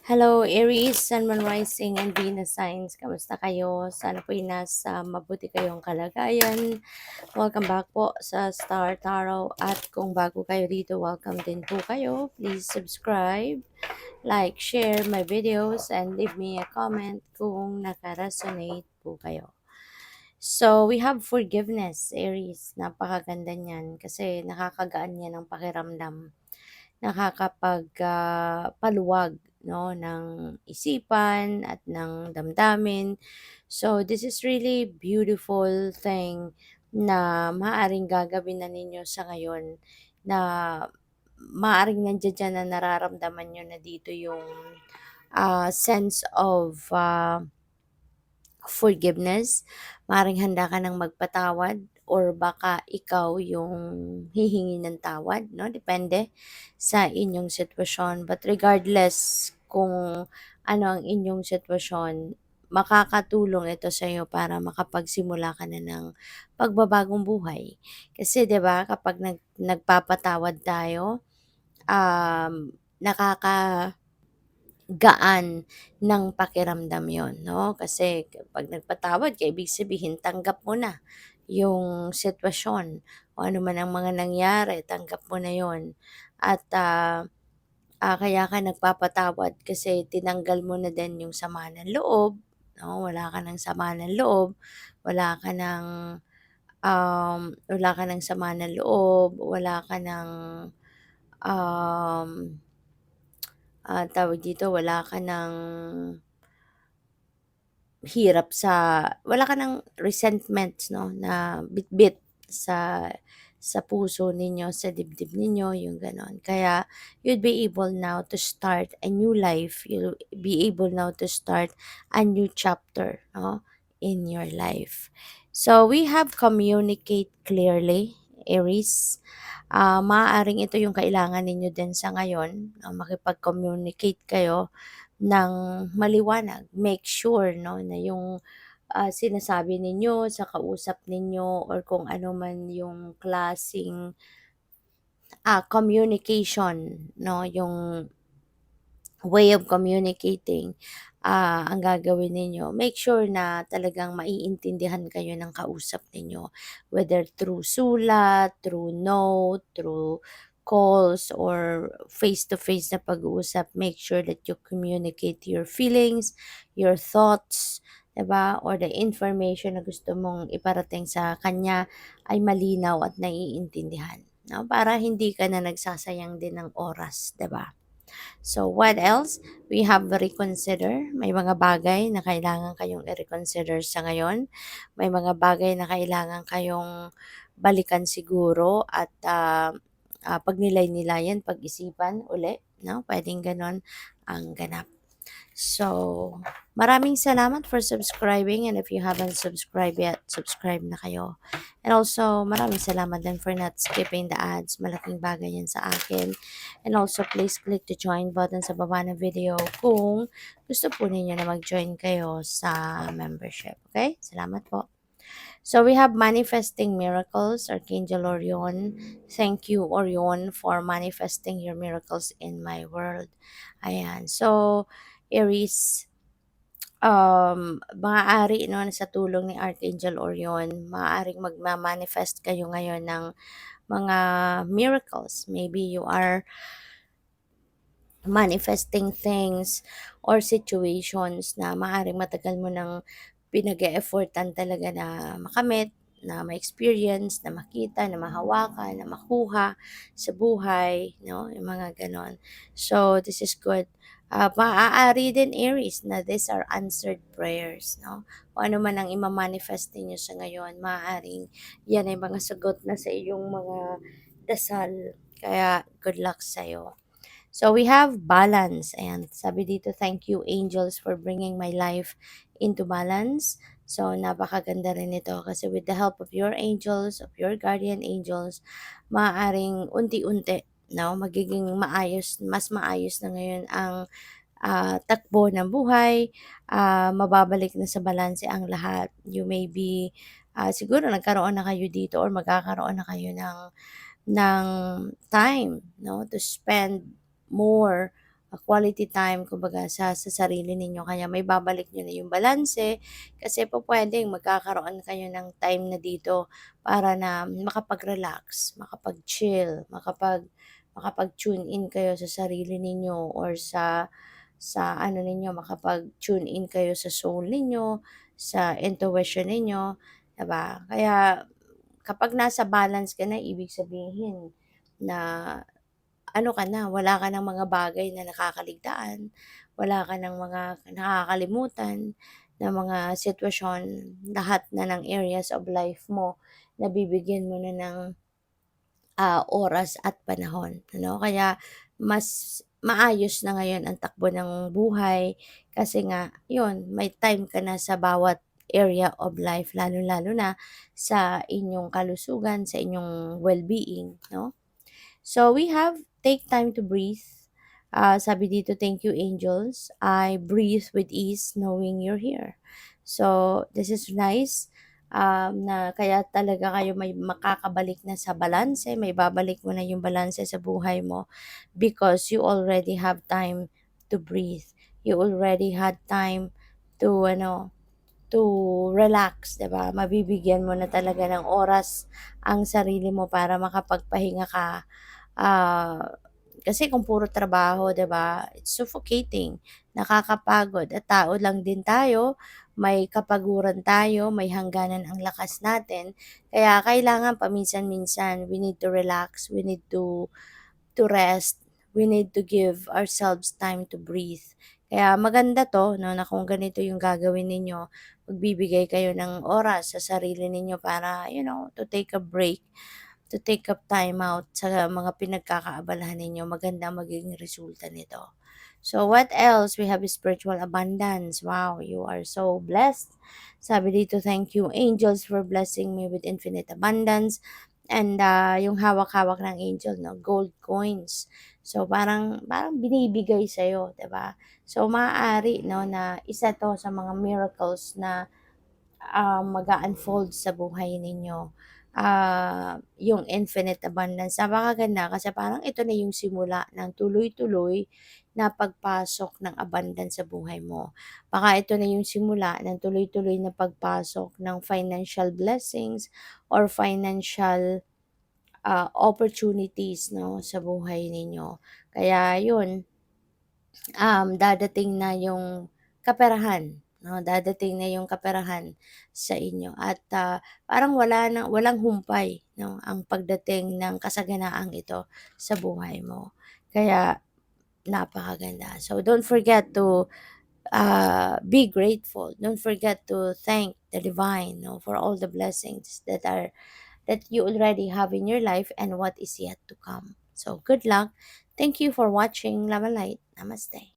Hello, Aries, Sun, Moon, Rising, and Venus signs. Kamusta kayo? Sana po'y nasa mabuti kayong kalagayan. Welcome back po sa Star Tarot. At kung bago kayo dito, welcome din po kayo. Please subscribe, like, share my videos, and leave me a comment kung naka-resonate po kayo. So, we have forgiveness, Aries. Napakaganda niyan kasi nakakagaan niya ng pakiramdam, nakakapagpaluwag, no, ng isipan at ng damdamin. So, this is really beautiful thing na maaaring gagawin na ninyo sa ngayon, na maaaring nandiyan diyan na nararamdaman niyo na dito yung sense of forgiveness. Maaaring handa ka ng magpatawad or baka ikaw yung hihingi ng tawad, no? Depende sa inyong sitwasyon. But regardless kung ano ang inyong sitwasyon, makakatulong ito sa iyo para makapagsimula ka na ng pagbabagong buhay. Kasi 'di ba, kapag nagpapatawad tayo, nakaka gaan ng pakiramdam yon, 'no? Kasi kapag nagpatawad ka, ibig sabihin tanggap mo na yung sitwasyon o ano man ang mga nangyari, tanggap mo na yon. At kaya ka nagpapatawad kasi tinanggal mo na din yung sama ng loob, 'no? Wala ka ng sama ng loob, wala ka ng, wala ka ng sama ng loob, wala ka ng, um, tawag dito, wala ka ng hirap wala ka ng resentment, 'no, na bitbit sa puso ninyo, sa dibdib ninyo, yung gano'n. Kaya you'll be able now to start a new life, you'll be able now to start a new chapter, 'no, in your life. So we have communicate clearly, Aries. Maaaring ito yung kailangan ninyo din sa ngayon, makipag-communicate kayo ng maliwanag. Make sure, 'no, na yung sinasabi ninyo sa kausap ninyo or kung ano man yung klaseng communication, 'no, yung way of communicating, ang gagawin ninyo, make sure na talagang maiintindihan kayo ng kausap ninyo. Whether through sulat, through note, through calls, or face-to-face na pag-uusap, make sure that you communicate your feelings, your thoughts, 'di ba? Or the information na gusto mong iparating sa kanya ay malinaw at naiintindihan, 'no? Para hindi ka na nagsasayang din ng oras, 'di ba? So, what else? We have reconsider. May mga bagay na kailangan kayong i-reconsider sa ngayon. May mga bagay na kailangan kayong balikan siguro at pagnilay-nilayan, pag-isipan uli, no? Pwedeng ganon ang ganap. So, maraming salamat for subscribing, and if you haven't subscribed yet, subscribe na kayo. And also, maraming salamat din for not skipping the ads. Malaking bagay yan sa akin. And also, please click the join button sa baba ng video kung gusto po ninyo na mag-join kayo sa membership. Okay? Salamat po. So we have manifesting miracles, Archangel Orion. Thank you, Orion, for manifesting your miracles in my world. Ayan. So, Aries, maaari, no, sa tulong ni Archangel Orion, maaaring magma-manifest kayo ngayon ng mga miracles. Maybe you are manifesting things or situations na maaaring matagal mo nang pinag-e-effortan talaga na makamit, na ma-experience, na makita, na mahawakan, na makuha sa buhay, no? Yung mga ganon. So, this is good. Maaari din, Aries, na these are answered prayers, no? O ano man ang ima-manifest niyo sa ngayon, maaaring yan ay mga sagot na sa iyong mga dasal. Kaya, good luck sa'yo. So we have balance, and sabi dito, thank you angels for bringing my life into balance. So napakaganda rin ito kasi with the help of your angels, of your guardian angels, maaaring unti-unti, no, magiging maayos, mas maayos na ngayon ang takbo ng buhay, mababalik na sa balanse ang lahat. You may be, siguro nagkaroon na kayo dito or magkakaroon na kayo ng time, no, to spend more quality time kumbaga sa sarili ninyo kaya maibabalik niyo na yung balanse kasi po puwedeng magkakaroon kayo ng time na dito para na makapag-relax, makapag-chill, makapag-tune in kayo sa sarili ninyo or sa ano ninyo, makapag-tune in kayo sa soul ninyo, sa intuition ninyo, 'di ba? Kaya kapag nasa balance ka na ibig sabihin na ano ka na, wala ka ng mga bagay na nakakaligtaan, wala ka ng mga nakakalimutan na mga sitwasyon, lahat na ng areas of life mo nabibigyan mo na ng oras at panahon, ano. Kaya mas maayos na ngayon ang takbo ng buhay kasi nga 'yun, may time ka na sa bawat area of life lalo-lalo na sa inyong kalusugan, sa inyong well-being, 'no. So we have take time to breathe. Sabi dito, thank you angels. I breathe with ease knowing you're here. So this is nice. Na kaya talaga kayo may makakabalik na sa balanse, may babalik mo na yung balanse sa buhay mo because you already have time to breathe. You already had time to to relax, 'di ba? Mabibigyan mo na talaga ng oras ang sarili mo para makapagpahinga ka. Kasi kung puro trabaho, 'di ba, it's suffocating, nakakapagod at tao lang din tayo, may kapaguran tayo, may hangganan ang lakas natin. Kaya kailangan paminsan-minsan we need to relax, we need to rest, we need to give ourselves time to breathe. Kaya maganda 'to 'no, na kung ganito yung gagawin ninyo, magbibigay kayo ng oras sa sarili ninyo para, to take a break, to take up time out sa mga pinagkakaabalahan ninyo, maganda magiging resulta nito. So what else? We have spiritual abundance. Wow, you are so blessed. Sabi dito, thank you angels for blessing me with infinite abundance. And yung hawak-hawak ng angel, no, gold coins. So parang binibigay sa 'di ba? So maaari no na isa 'to sa mga miracles na mag-a-unfold sa buhay ninyo. Yung infinite abundance, napakaganda kasi parang ito na yung simula ng tuloy-tuloy na pagpasok ng abundance sa buhay mo. Baka ito na yung simula ng tuloy-tuloy na pagpasok ng financial blessings or financial opportunities 'no, sa buhay ninyo. Kaya yun, dadating na yung kaperahan, 'no, dadating na yung kaperahan sa inyo at parang walang humpay 'no, ang pagdating ng kasaganaang ito sa buhay mo. Kaya napakaganda. So don't forget to be grateful. Don't forget to thank the divine, no, for all the blessings that you already have in your life and what is yet to come. So good luck. Thank you for watching Love and Light. Namaste.